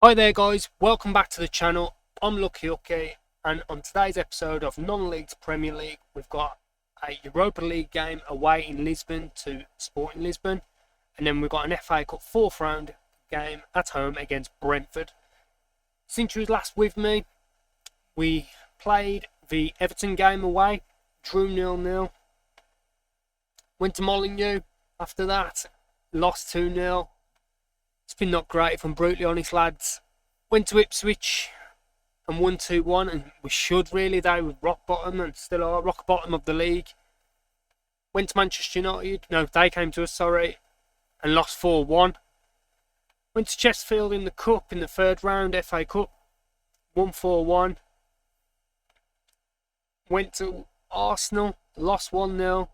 Hi there guys, welcome back to the channel. I'm Hookey, and on today's episode of Non-Leagues Premier League, we've got a Europa League game away in Lisbon to Sporting Lisbon, and then we've got an FA Cup 4th round game at home against Brentford. Since you was last with me, we played the Everton game away, drew 0-0, went to Molineux after that, lost 2-0. It's been not great, if I'm brutally honest, lads. Went to Ipswich and won 2-1, and we should really. They were rock bottom and still are rock bottom of the league. Went to Manchester United. No, they came to us, sorry, and lost 4-1. Went to Chesterfield in the Cup in the 3rd round, FA Cup. Won 4-1. Went to Arsenal, lost 1-0.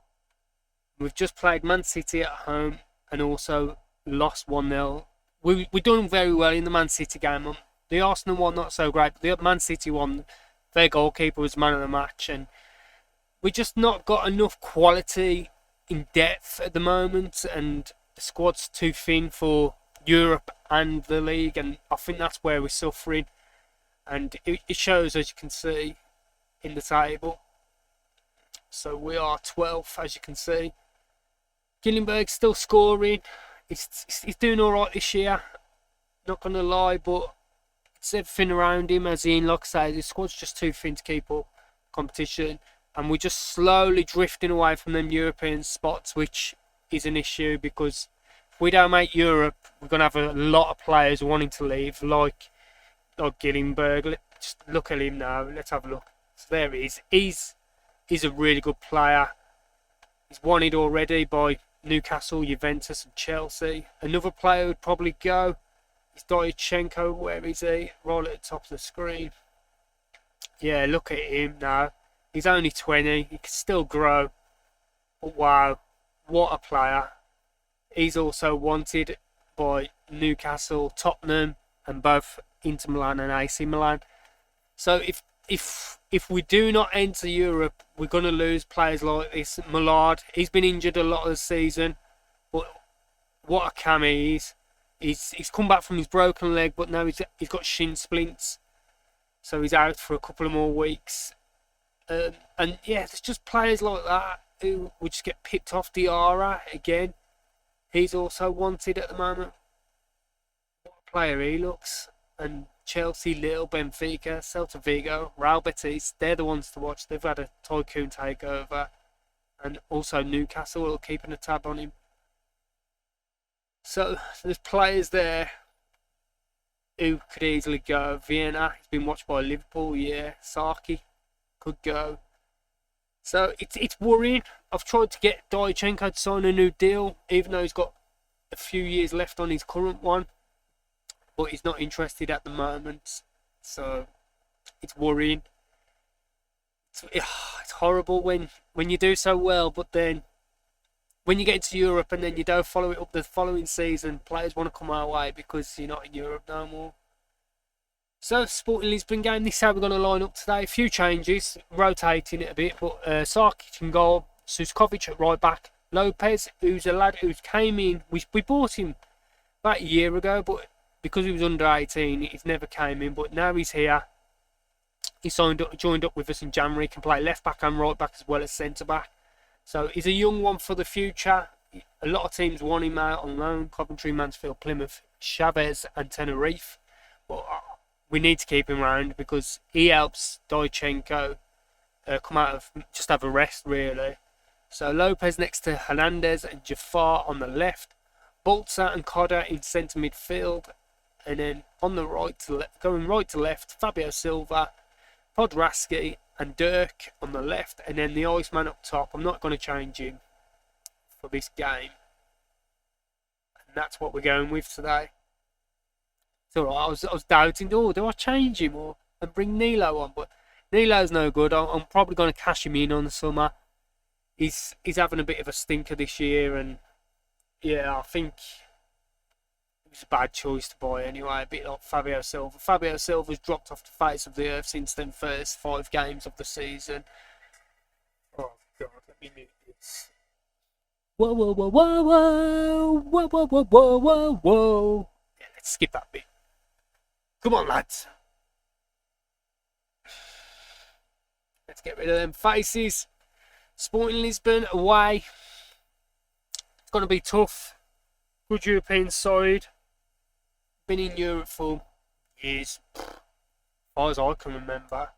We've just played Man City at home and also lost 1-0. We're doing very well in the Man City game. The Arsenal one, not so great, but the Man City one, their goalkeeper was man of the match, and we just not got enough quality in depth at the moment, and the squad's too thin for Europe and the league, and I think that's where we're suffering, and it shows, as you can see, in the table. So we are 12th, as you can see. Gillenberg's still scoring. He's doing alright this year, not going to lie, but it's everything around him, as in, like I say, the squad's just too thin to keep up competition, and we're just slowly drifting away from them European spots, which is an issue, because if we don't make Europe, we're going to have a lot of players wanting to leave, like Gillenberg. Just look at him now, let's have a look. So there he is. He's a really good player. He's wanted already by Newcastle, Juventus and Chelsea. Another player would probably go is Diachenko. Where is he? Right at the top of the screen. Yeah, look at him now. He's only 20. He can still grow. But wow, what a player. He's also wanted by Newcastle, Tottenham and both Inter Milan and AC Milan. So if we do not enter Europe, we're going to lose players like this. Millard, he's been injured a lot of the season, but what a cam he is. He's come back from his broken leg, but now he's got shin splints, so he's out for a couple of more weeks. And yeah, there's just players like that who would just get picked off. Diarra, again, he's also wanted at the moment. What a player he looks. And Chelsea, Lille, Benfica, Celta Vigo, Real Betis, they're the ones to watch. They've had a tycoon takeover. And also Newcastle are keeping a tab on him. So there's players there who could easily go. Vienna, he's been watched by Liverpool, yeah. Saki could go. So it's worrying. I've tried to get Diachenko to sign a new deal, even though he's got a few years left on his current one. But he's not interested at the moment, so it's worrying. It's horrible when you do so well, but then when you get into Europe and then you don't follow it up the following season, players want to come our way because you're not in Europe no more. So, Sporting Lisbon game, this is how we're going to line up today. A few changes, rotating it a bit, but Sarkic in goal, Suskovic at right back, Lopez, who's a lad who came in, we bought him about a year ago, but because he was under 18, he never came in, but now he's here. He joined up with us in January. He can play left back and right back as well as centre back. So he's a young one for the future. A lot of teams want him out on loan. Coventry, Mansfield, Plymouth, Chavez and Tenerife. But we need to keep him around because he helps Diachenko come out of, just have a rest really. So Lopez next to Hernandez and Jafar on the left. Balta and Cotter in centre midfield. And then on the right going right to left, Fabio Silva, Podrasky and Dirk on the left, and then the Iceman up top. I'm not going to change him for this game, and that's what we're going with today. It's alright. I was doubting, do I change him and bring Nilo on? But Nilo's no good. I'm probably going to cash him in on the summer. He's having a bit of a stinker this year, and yeah, I think it was a bad choice to buy anyway, a bit like Fabio Silva. Fabio Silva's dropped off the face of the earth since them first 5 games of the season. Oh God, let me mute this. Whoa, whoa, whoa, whoa, whoa, whoa, whoa, whoa, whoa, whoa, whoa. Yeah, let's skip that bit. Come on, lads. Let's get rid of them faces. Sporting Lisbon away. It's going to be tough. Good European side. Been in Europe for years. As far as I can remember.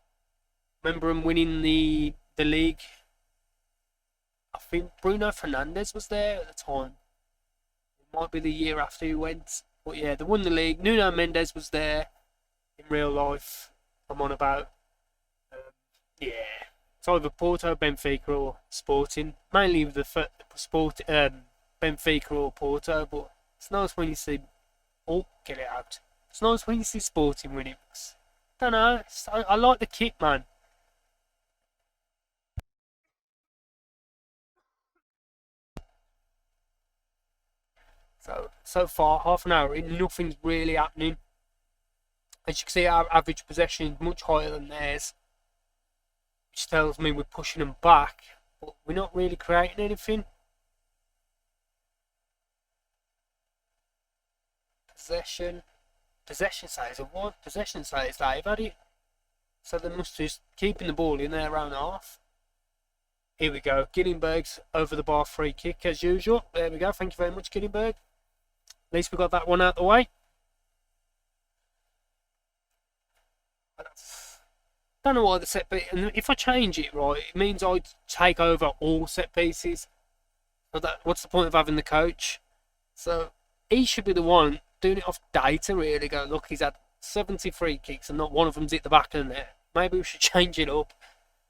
Remember them winning the league. I think Bruno Fernandes was there at the time. It might be the year after he went. But yeah, they won the league. Nuno Mendes was there in real life. I'm on about. Yeah. It's either Porto, Benfica or Sporting. Mainly the sport, Benfica or Porto. But it's nice when you see... Oh, get it out. It's nice when you see Sporting winning. Don't know. I like the kit, man. So far, half an hour in, nothing's really happening. As you can see, our average possession is much higher than theirs, which tells me we're pushing them back, but we're not really creating anything. Possession says of what? Possession says they've had it. So they must just keeping the ball in their own half. Here we go. Gillenberg's over the bar free kick as usual. There we go. Thank you very much, Gillenberg. At least we got that one out the way. Don't know why the set piece. And if I change it right, it means I take over all set pieces. So what's the point of having the coach? So he should be the one doing it off data, really. Go, look, he's had 70 free kicks and not one of them's hit the back of the net. Maybe we should change it up.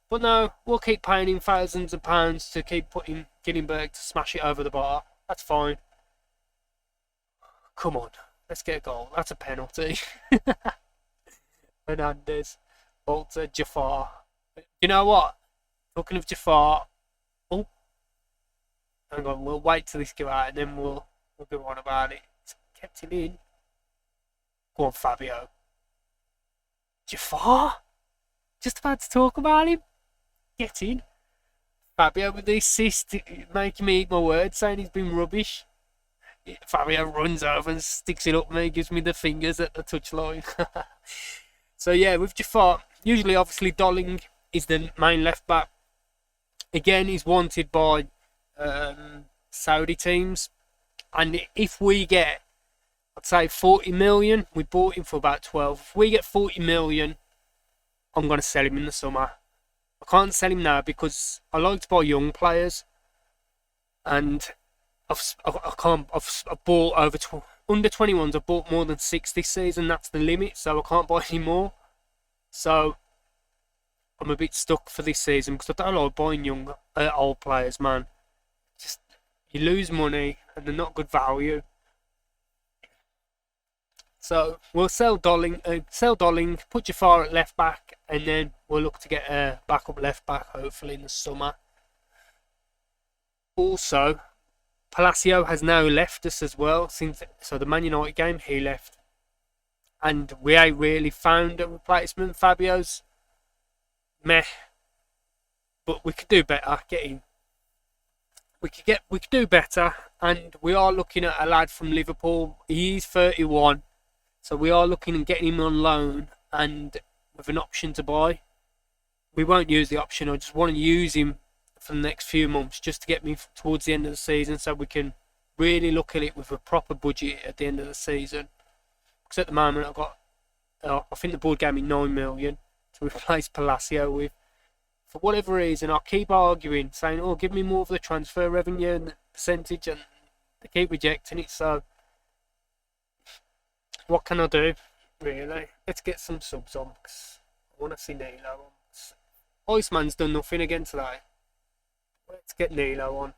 But no, we'll keep paying him thousands of pounds to keep putting Gillenberg to smash it over the bar. That's fine. Come on, let's get a goal. That's a penalty. Fernandes, Walter, Jafar. You know what? Talking of Jafar, oh, hang on. We'll wait till this go out and then we'll go on about it. Kept him in. Go on, Fabio. Jafar? Just about to talk about him. Get in. Fabio with the assist, making me eat my words, saying he's been rubbish. Fabio runs over and sticks it up me, gives me the fingers at the touchline. So yeah, with Jafar, usually obviously Dolling is the main left back. Again, he's wanted by Saudi teams. And if we get, I'd say 40 million, we bought him for about 12. If we get 40 million, I'm going to sell him in the summer. I can't sell him now because I like to buy young players. And I've bought over under 21s. I've bought more than 6 this season. That's the limit, so I can't buy any more. So I'm a bit stuck for this season because I don't like buying young, old players, man. Just you lose money and they're not good value. So we'll sell Dolling, put Jafar at left back, and then we'll look to get a backup left back hopefully in the summer. Also, Palacio has now left us as well. So the Man United game, he left. And we ain't really found a replacement. Fabio's meh. But we could do better. We could do better. And we are looking at a lad from Liverpool. He's 31. So we are looking at getting him on loan and with an option to buy. We won't use the option. I just want to use him for the next few months just to get me towards the end of the season so we can really look at it with a proper budget at the end of the season. Because at the moment I've got, I think the board gave me 9 million to replace Palacio with. For whatever reason, I keep arguing, saying, oh, give me more of the transfer revenue and the percentage, and they keep rejecting it. So what can I do, really? Let's get some subs on, because I want to see Nilo on. Iceman's done nothing again today. Let's get Nilo on.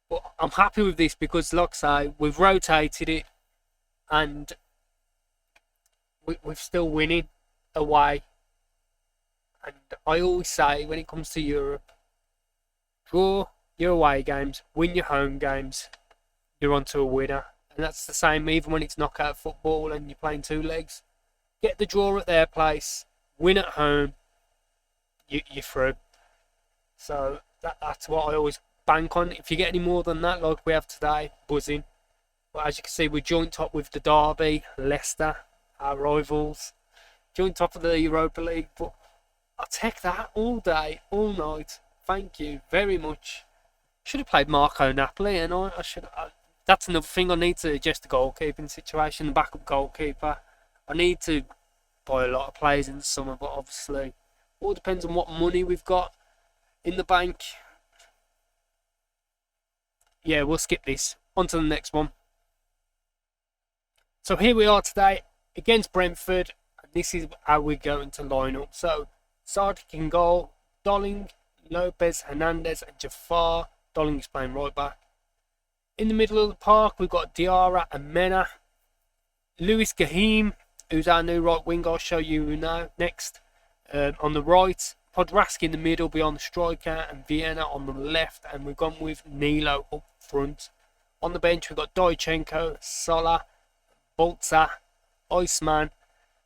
But I'm happy with this because, like I say, we've rotated it and we're still winning away. And I always say, when it comes to Europe, draw your away games, win your home games, you're onto a winner. And that's the same even when it's knockout football and you're playing 2 legs. Get the draw at their place, win at home, you're through. So that's what I always bank on. If you get any more than that, like we have today, buzzing. But as you can see, we're joint top with the Derby, Leicester, our rivals. Joint top of the Europa League, but I'll take that all day, all night. Thank you very much. Should have played Marco Napoli, and I should. That's another thing I need to adjust the goalkeeping situation, the backup goalkeeper. I need to buy a lot of players in the summer, but obviously, all depends on what money we've got in the bank. Yeah, we'll skip this. On to the next one. So here we are today against Brentford, and this is how we're going to line up. So, Sardic in goal, Dolling, Lopez, Hernandez, and Jafar. Dolling is playing right back. In the middle of the park, we've got Diarra and Mena. Lewis Gahim, who's our new right wing, I'll show you now next. On the right, Podrasky in the middle beyond the striker, and Vienna on the left, and we've gone with Nilo up front. On the bench, we've got Dojchenko, Sola, Boltza, Iceman,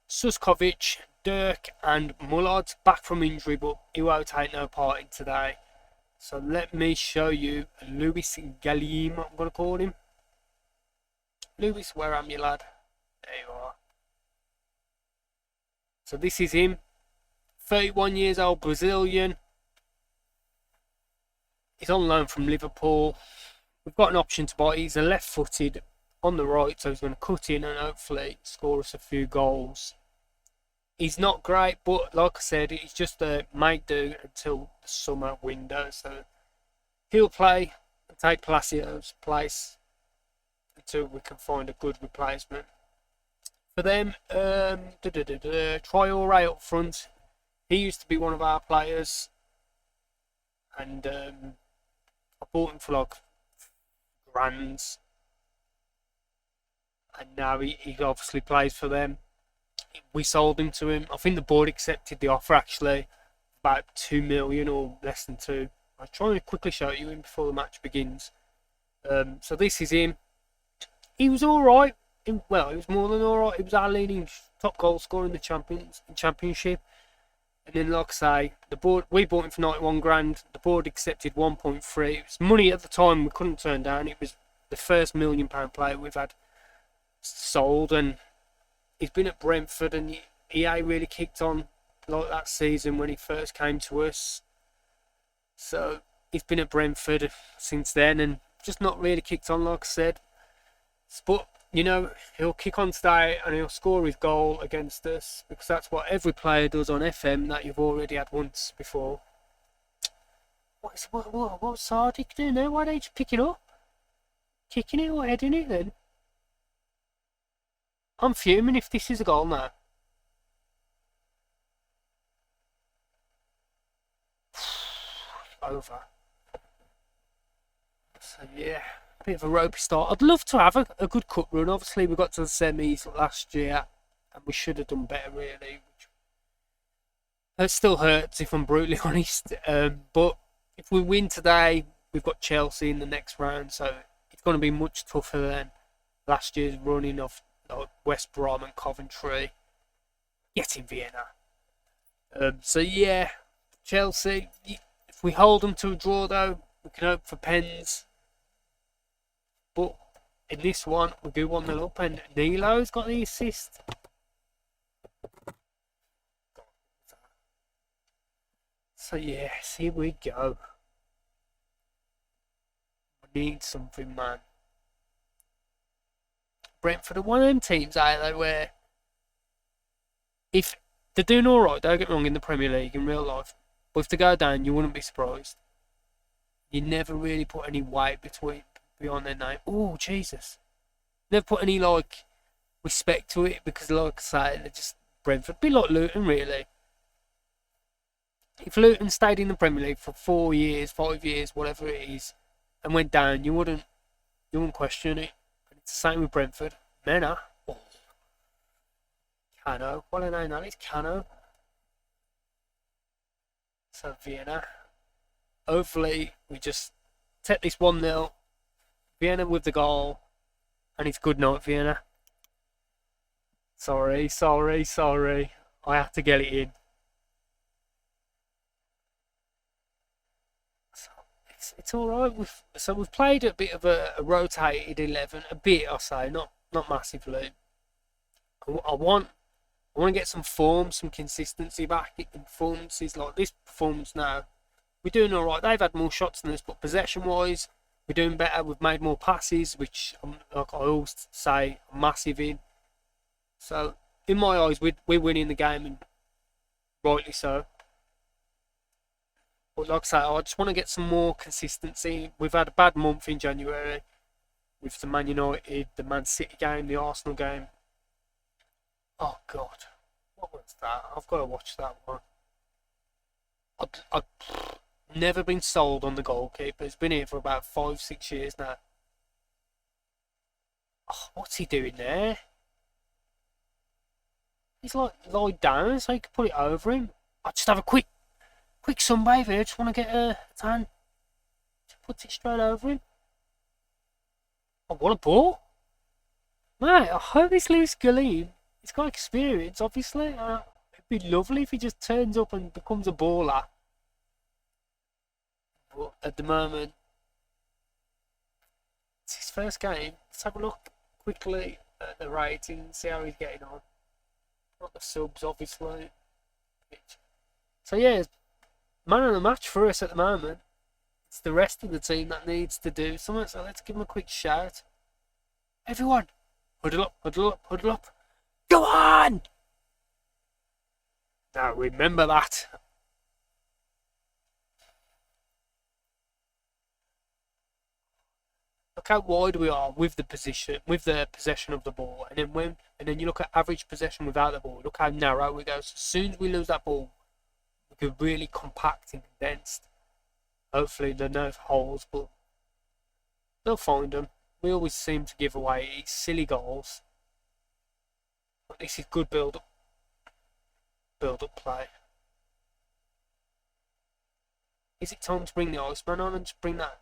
Suskovic, Dirk, and Mullard back from injury, but he won't take no part in today. So let me show you Lewis Galim, I'm going to call him. Lewis, where am you, lad? There you are. So this is him. 31 years old, Brazilian. He's on loan from Liverpool. We've got an option to buy. He's a left-footed on the right, so he's going to cut in and hopefully score us a few goals. He's not great, but like I said, he's just a make do until the summer window. So he'll play and take Palacio's place until we can find a good replacement for them. Traore up front. He used to be one of our players, and I bought him for like grands, and now he obviously plays for them. We sold him to him. I think the board accepted the offer, actually, about 2 million or less than 2. I'll try and quickly show you him before the match begins. So this is him. He was alright. Well, he was more than alright. He was our leading top goal scorer in the championship. And then, like I say, we bought him for 91 grand. The board accepted 1.3. It was money at the time we couldn't turn down. It was the first £1 million player we've had sold, and he's been at Brentford, and he ain't really kicked on like that season when he first came to us. So he's been at Brentford since then, and just not really kicked on, like I said. But you know, he'll kick on today and he'll score his goal against us, because that's what every player does on FM that you've already had once before. What's Sardic doing there? Why don't you just pick it up? Kicking it or heading it then? I'm fuming if this is a goal now. Over. So yeah, bit of a ropey start. I'd love to have a good cup run. Obviously, we got to the semis last year, and we should have done better, really. It still hurts, if I'm brutally honest. But if we win today, we've got Chelsea in the next round, so it's going to be much tougher than last year's running of West Brom and Coventry. Get in Vienna. So yeah, Chelsea. If we hold them to a draw, though, we can hope for pens. But in this one, we do 1-0 up, and Nilo's got the assist. So yes, here we go. We need something, man. Brentford are one of them teams out there where, if they're doing alright, don't get me wrong, in the Premier League, in real life, but if they go down, you wouldn't be surprised. You never really put any weight beyond their name. Oh, Jesus. Never put any, respect to it, because, like I say, they're just Brentford. Be like Luton, really. If Luton stayed in the Premier League for 4 years, 5 years, whatever it is, and went down, you wouldn't question it. And it's the same with Brentford. Mena. Oh. Cano. What a name that is. Cano. So Vienna. Hopefully we just take this 1-0. Vienna with the goal. And it's good night, Vienna. Sorry. I have to get it in. it's all right. We've played a bit of a rotated 11, a bit I say, not massively. I want to get some form, some consistency back in performances like this performance now. We're doing all right. They've had more shots than us, but possession-wise, we're doing better. We've made more passes, which, like I always say, I'm massive in. So, in my eyes, we're winning the game, and rightly so. But like I say, I just want to get some more consistency. We've had a bad month in January with the Man United, the Man City game, the Arsenal game. Oh, God. What was that? I've got to watch that one. I've never been sold on the goalkeeper. He's been here for about 5-6 years now. Oh, what's he doing there? He's like lied down so he can put it over him. I just have a quick sunbathe here. Just want to get a tan. Just puts it straight over him. I want a ball. Mate, I hope this Lewis Gully. He's got experience, obviously. It'd be lovely if he just turns up and becomes a baller. But at the moment, it's his first game. Let's have a look quickly at the rating, see how he's getting on. Not the subs, obviously. So yeah, man of the match for us at the moment. It's the rest of the team that needs to do something. So let's give him a quick shout. Everyone, huddle up, huddle up, huddle up. Go on! Now remember that. Look how wide we are with the possession of the ball, and then you look at average possession without the ball. Look how narrow we go. So as soon as we lose that ball, we get really compact and condensed. Hopefully there are no holes, but they'll find them. We always seem to give away these silly goals. But this is good build-up play. Is it time to bring the Iceman on and just bring that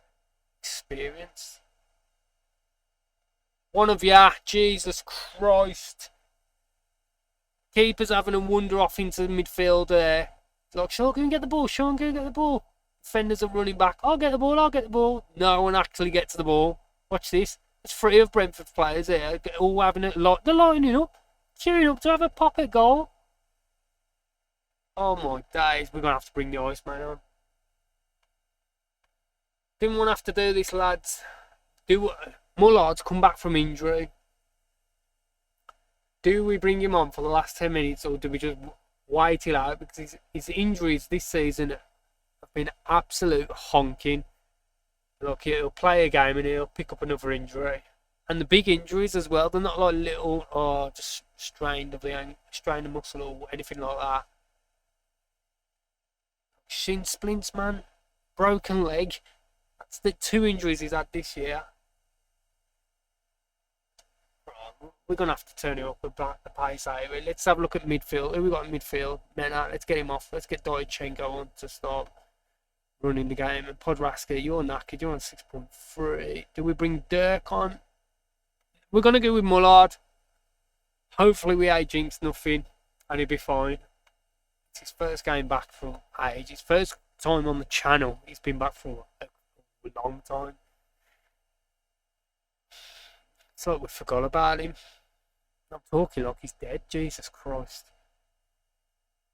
experience? One of ya, Jesus Christ. Keeper's having a wander off into the midfield there. Like, Sean, go and get the ball. Sean, go and get the ball. Defenders are running back. I'll get the ball, I'll get the ball. No one actually gets the ball. Watch this. There's 3 of Brentford players here. All having a lot. They're lining up. Queuing up to have a pop at goal. Oh my days. We're going to have to bring the Iceman on. Didn't want to have to do this, lads. Mullard's come back from injury. Do we bring him on for the last 10 minutes or do we just wait till out? Because his injuries this season have been absolute honking. Look, he'll play a game and he'll pick up another injury. And the big injuries as well, they're not like little, just strained a muscle or anything like that. Shin splints, man. Broken leg. That's the 2 injuries he's had this year. We're going to have to turn it up with the pace out. Let's have a look at midfield. Who we got in midfield? Let's get him off. Let's get Dojchenko on to start running the game. And Podraska, you're knackered. You're on 6.3. Do we bring Dirk on? We're going to go with Mullard. Hopefully we ain't jinxed nothing and he'll be fine. It's his first game back from age. His first time on the channel. He's been back for a long time. It's like we forgot about him. I'm talking like he's dead. Jesus Christ.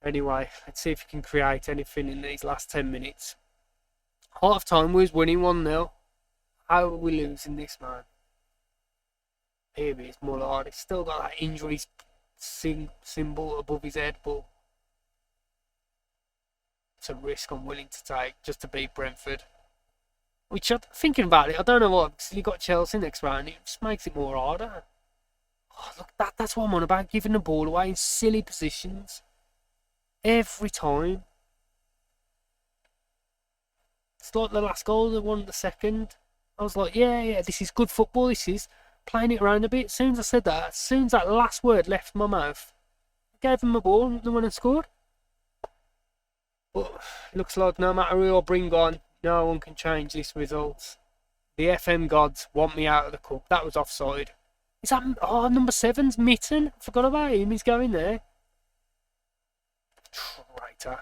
Anyway, let's see if he can create anything in these last 10 minutes. Half time we was winning 1-0. How are we losing this, man? Here he is, Mullard. He's still got that injury symbol above his head, but it's a risk I'm willing to take just to beat Brentford. Which, thinking about it, I don't know why, because you got Chelsea next round, it just makes it more harder. Oh, look, that's what I'm on about, giving the ball away in silly positions. Every time. It's like the last goal, the one, the second. I was like, yeah, this is good football, this is. Playing it around a bit. As soon as I said that, as soon as that last word left my mouth, I gave them a ball and they went and scored. But it looks like no matter who I bring on, no one can change this result. The FM gods want me out of the cup. That was offside. Is that... Oh, number 7's Mitten. I forgot about him. He's going there. Traitor.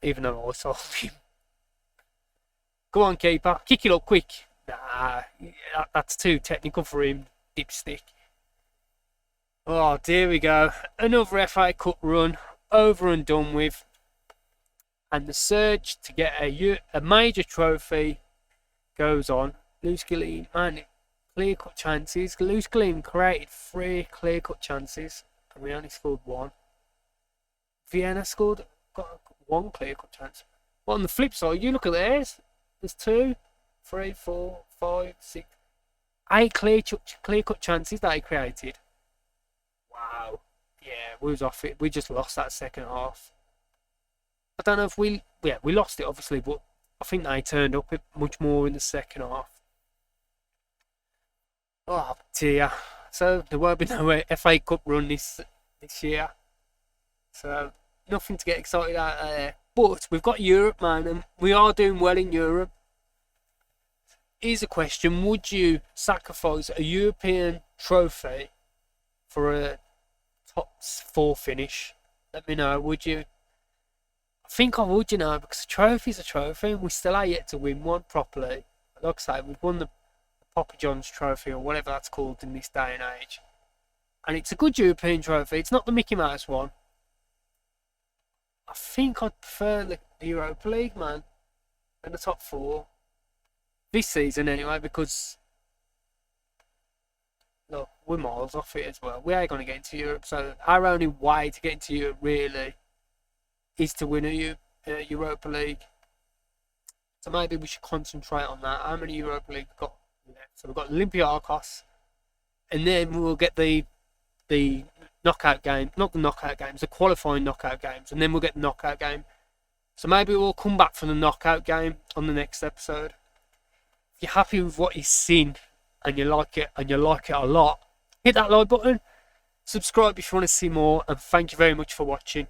Even though I sold him. Go on, keeper. Kick it up quick. Nah, that's too technical for him, dipstick. Oh, there we go. Another FA Cup run, over and done with. And the surge to get a major trophy goes on. Lewis Gilleen, man, clear-cut chances. Lewis Gilleen created 3 clear-cut chances, and we only scored 1. Vienna got 1 clear-cut chance. But on the flip side, you look at theirs. There's 2, 3, 4, 5, 6, 8 clear-cut chances that he created. Wow. Yeah, we was off it. We just lost that second half. I don't know if we lost it obviously, but I think they turned up much more in the second half. Oh dear. So there won't be no FA Cup run this year. So nothing to get excited out there. But we've got Europe, man, and we are doing well in Europe. Here's a question: would you sacrifice a European trophy for a top 4 finish? Let me know. Would you? I think I would, because a trophy's a trophy, and we still are yet to win one properly. Like I say, we've won the Papa John's trophy, or whatever that's called in this day and age. And it's a good European trophy. It's not the Mickey Mouse one. I think I'd prefer the Europa League, man, than the top 4. This season, anyway, because, look, we're miles off it as well. We are going to get into Europe, so our only way to get into Europe, really, is to win a Europa League. So maybe we should concentrate on that. How many Europa League we've got left? So we've got Olympiacos, and then we'll get the knockout game, not the knockout games, the qualifying knockout games, and then we'll get the knockout game. So maybe we'll come back from the knockout game on the next episode. If you're happy with what you've seen and you like it a lot, hit that like button, subscribe if you want to see more, and thank you very much for watching.